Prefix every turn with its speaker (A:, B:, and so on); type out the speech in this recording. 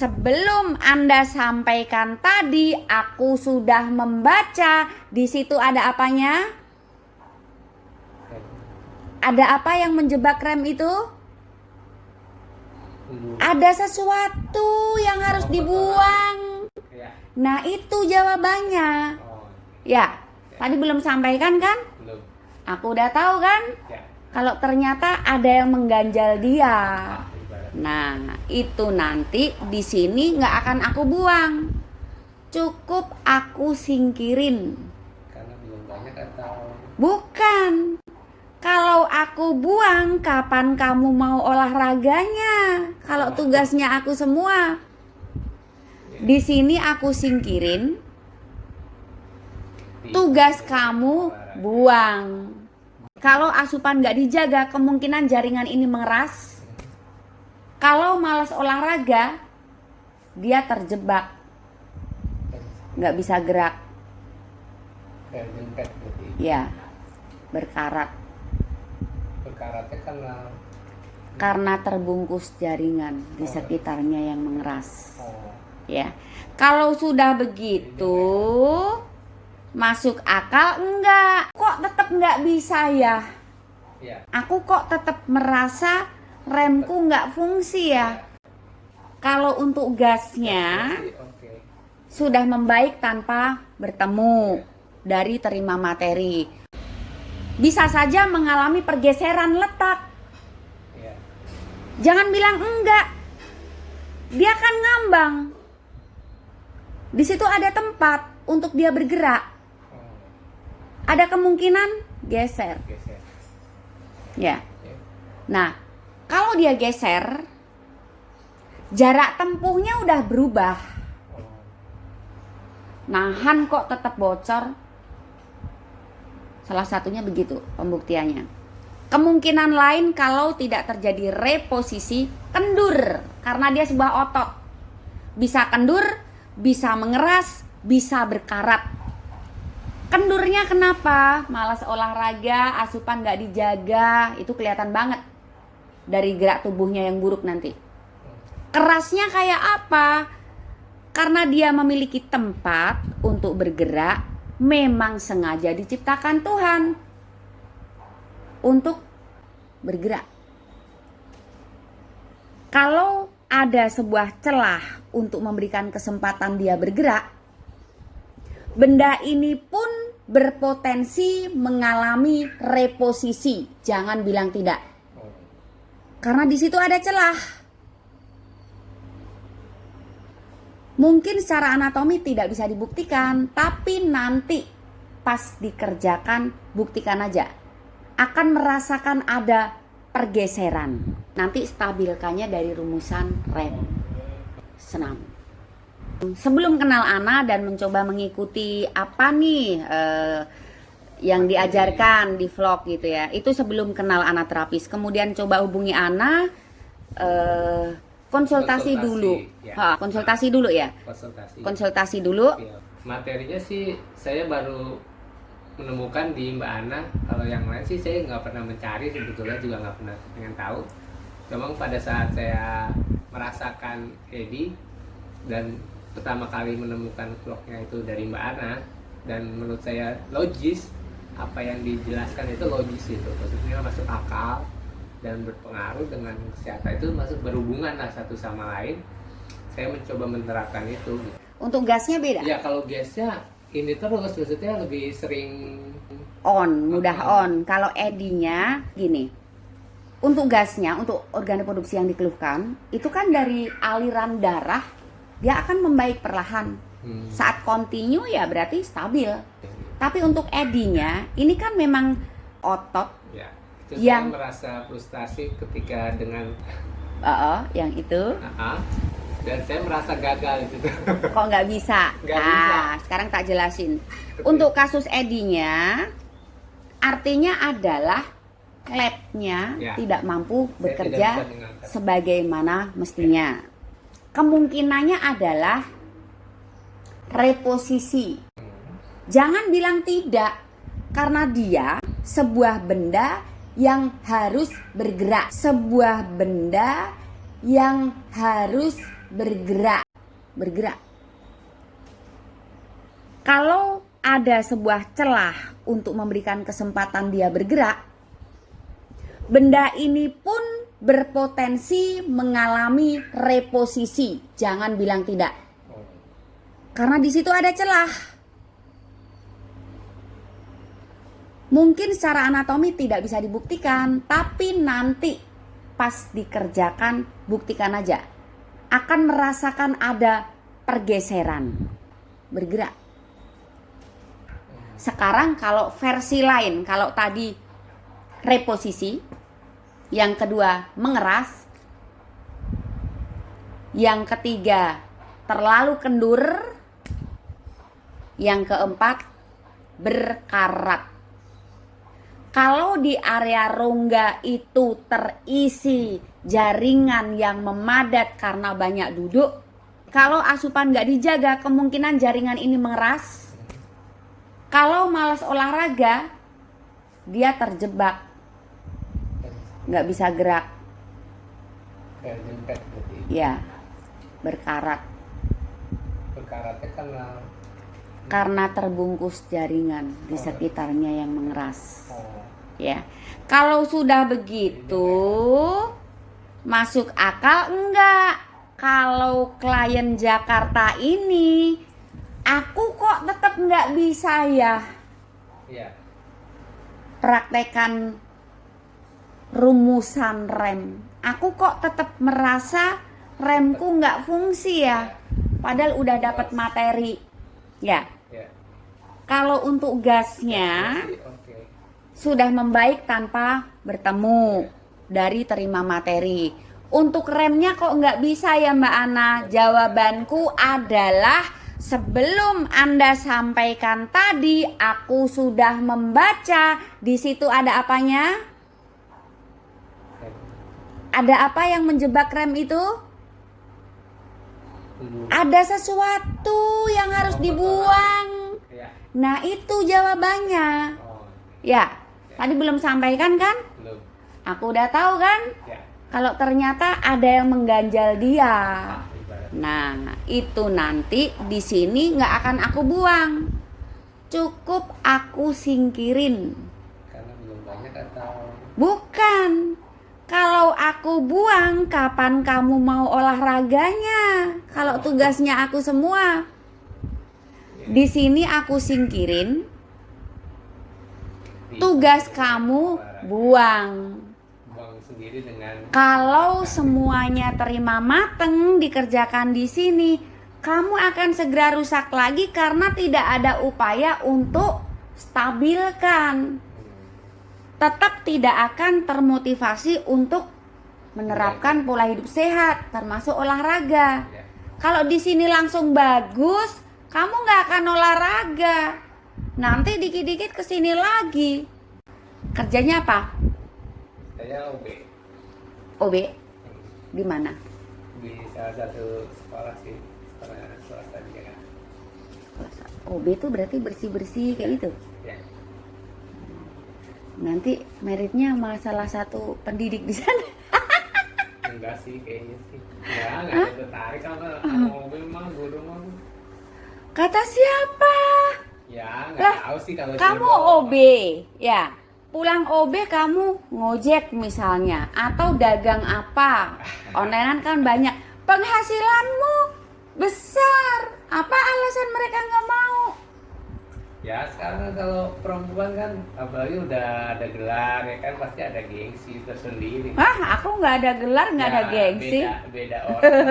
A: Sebelum Anda sampaikan tadi, aku sudah membaca. Di situ ada apanya? Ada apa yang menjebak rem itu? Ada sesuatu yang harus dibuang. Nah, itu jawabannya. Ya, tadi belum sampaikan kan?
B: Belum.
A: Aku udah tahu kan?
B: Ya.
A: Kalau ternyata ada yang mengganjal dia. Nah, itu nanti di sini nggak akan aku buang. Cukup aku singkirin.
B: Karena belum banyak atau
A: Bukan. Kalau aku buang, kapan kamu mau olahraganya? Kalau tugasnya aku semua. Di sini aku singkirin. Tugas kamu buang. Kalau asupan nggak dijaga, kemungkinan jaringan ini mengeras. Kalau malas olahraga, dia terjebak, nggak bisa gerak.
B: kayak jempet berarti.
A: Ya, berkarat.
B: Berkaratnya
A: Karena terbungkus jaringan di sekitarnya yang mengeras.
B: oh,
A: Ya, kalau sudah begitu, masuk akal enggak? Kok tetap nggak bisa ya?
B: ya.
A: Aku kok tetap merasa remku nggak fungsi ya? Kalau untuk gasnya
B: Oke.
A: sudah membaik tanpa bertemu dari terima materi. Bisa saja mengalami pergeseran letak.
B: Ya.
A: Jangan bilang enggak. Dia kan ngambang. Di situ ada tempat untuk dia bergerak.
B: Oh,
A: Ada kemungkinan geser.
B: geser.
A: Ya.
B: Ya.
A: Nah, kalau dia geser, jarak tempuhnya udah berubah.
B: Oh,
A: Nahan kok tetap bocor. Salah satunya begitu pembuktiannya. Kemungkinan lain kalau tidak terjadi reposisi, kendur. Karena dia sebuah otot. Bisa kendur, bisa mengeras, bisa berkarat. Kendurnya kenapa? Malas olahraga, asupan gak dijaga. Itu kelihatan banget dari gerak tubuhnya yang buruk nanti. Kerasnya kayak apa? Karena dia memiliki tempat untuk bergerak, memang sengaja diciptakan Tuhan untuk bergerak. Kalau ada sebuah celah untuk memberikan kesempatan dia bergerak, benda ini pun berpotensi mengalami reposisi. Jangan bilang tidak.
B: oh,
A: Karena di situ ada celah. Mungkin secara anatomi tidak bisa dibuktikan, tapi nanti pas dikerjakan buktikan aja. Akan merasakan ada pergeseran. Nanti stabilkannya dari rumusan rem senam. Sebelum kenal Ana dan mencoba mengikuti apa nih yang diajarkan di vlog gitu ya, itu sebelum kenal Ana terapis. Kemudian coba hubungi Ana, konsultasi dulu.
B: ya.
A: Konsultasi dulu ya. Konsultasi dulu.
B: Ya. Materinya sih saya baru menemukan di Mbak Ana. Kalau yang lain sih saya nggak pernah mencari, sebetulnya juga nggak pernah pengen tahu. Memang pada saat saya merasakan Edi dan pertama kali menemukan vlognya itu dari Mbak Ana, dan menurut saya logis, apa yang dijelaskan itu logis, itu maksudnya masuk akal dan berpengaruh dengan kesehatan, itu masuk berhubungan lah satu sama lain. Saya mencoba menerapkan itu.
A: Untuk gasnya beda.
B: Ya kalau gasnya ini terus, maksudnya lebih sering
A: Mudah on. Kalau edinya gini. Untuk gasnya, untuk organ reproduksi yang dikeluhkan, itu kan dari aliran darah, dia akan membaik perlahan. Saat continue ya berarti stabil. Tapi untuk edinya, ini kan memang otot.
B: Ya, itu
A: yang
B: saya merasa frustasi ketika dengan
A: yang itu.
B: Dan saya merasa gagal gitu.
A: Kok nggak bisa?
B: Nggak bisa.
A: Sekarang tak jelasin. Untuk kasus edinya, artinya adalah labnya
B: Ya.
A: tidak mampu
B: Saya
A: bekerja
B: tidak bisa mengangkat.
A: sebagaimana mestinya. Kemungkinannya adalah reposisi. Jangan bilang tidak, karena dia sebuah benda yang harus bergerak, sebuah benda yang harus bergerak. Kalau ada sebuah celah untuk memberikan kesempatan dia bergerak, benda ini pun berpotensi mengalami reposisi. Jangan bilang tidak. Karena di situ ada celah. Mungkin secara anatomi tidak bisa dibuktikan, tapi nanti pas dikerjakan, buktikan aja. Akan merasakan ada pergeseran, bergerak. Sekarang kalau versi lain, kalau tadi reposisi, yang kedua mengeras, yang ketiga terlalu kendur, yang keempat berkarat. Kalau di area rongga itu terisi jaringan yang memadat karena banyak duduk, kalau asupan nggak dijaga, kemungkinan jaringan ini mengeras. Kalau malas olahraga, dia terjebak, nggak bisa gerak. Ya, berkarat.
B: Berkaratnya
A: karena terbungkus jaringan di sekitarnya yang mengeras. Ya, kalau sudah begitu, masuk akal enggak? Kalau klien Jakarta ini, aku kok tetap nggak bisa ya praktekan rumusan rem. Aku kok tetap merasa remku nggak fungsi ya, padahal udah dapat materi. Ya, kalau untuk gasnya sudah membaik tanpa bertemu dari terima materi. Untuk remnya kok nggak bisa ya Mbak Ana? Jawabanku adalah sebelum Anda sampaikan tadi, aku sudah membaca. Di situ ada apanya? Ada apa yang menjebak rem itu? Ada sesuatu yang harus dibuang. Nah, itu jawabannya. Ya, tadi belum sampaikan kan?
B: Belum.
A: Aku udah tahu kan? Kalau ternyata ada yang mengganjal dia. Nah, itu nanti di sini nggak akan aku buang. Cukup aku singkirin.
B: Karena belum banyak atau?
A: Bukan. Kalau aku buang, kapan kamu mau olahraganya? Kalau tugasnya aku semua. Di sini aku singkirin. Tugas kamu buang.
B: Sendiri dengan
A: kalau semuanya terima mateng dikerjakan di sini, kamu akan segera rusak lagi karena tidak ada upaya untuk stabilkan. Tetap tidak akan termotivasi untuk menerapkan pola hidup sehat, termasuk olahraga. Kalau di sini langsung bagus, kamu nggak akan olahraga. Nanti dikit-dikit kesini lagi. Kerjanya apa?
B: Saya OB.
A: OB? Di mana?
B: Di salah satu sekolah sih, sekolah swasta di Jakarta.
A: OB itu berarti bersih-bersih kayak gitu?
B: Ya.
A: Nanti meritnya sama salah satu pendidik di sana.
B: Enggak sih kayaknya sih. Enggak ada tertarik sama OB mah, guru mah.
A: Kata siapa?
B: Ya, enggak tahu sih kalau
A: kamu OB, ya. Pulang OB kamu ngojek misalnya, atau dagang apa, onlinean kan banyak, penghasilanmu besar, apa alasan mereka nggak mau?
B: Ya sekarang kalau perempuan kan apalagi udah ada gelar ya kan pasti ada gengsi tersendiri.
A: Aku nggak ada gelar, nggak ada gengsi.
B: Beda orang.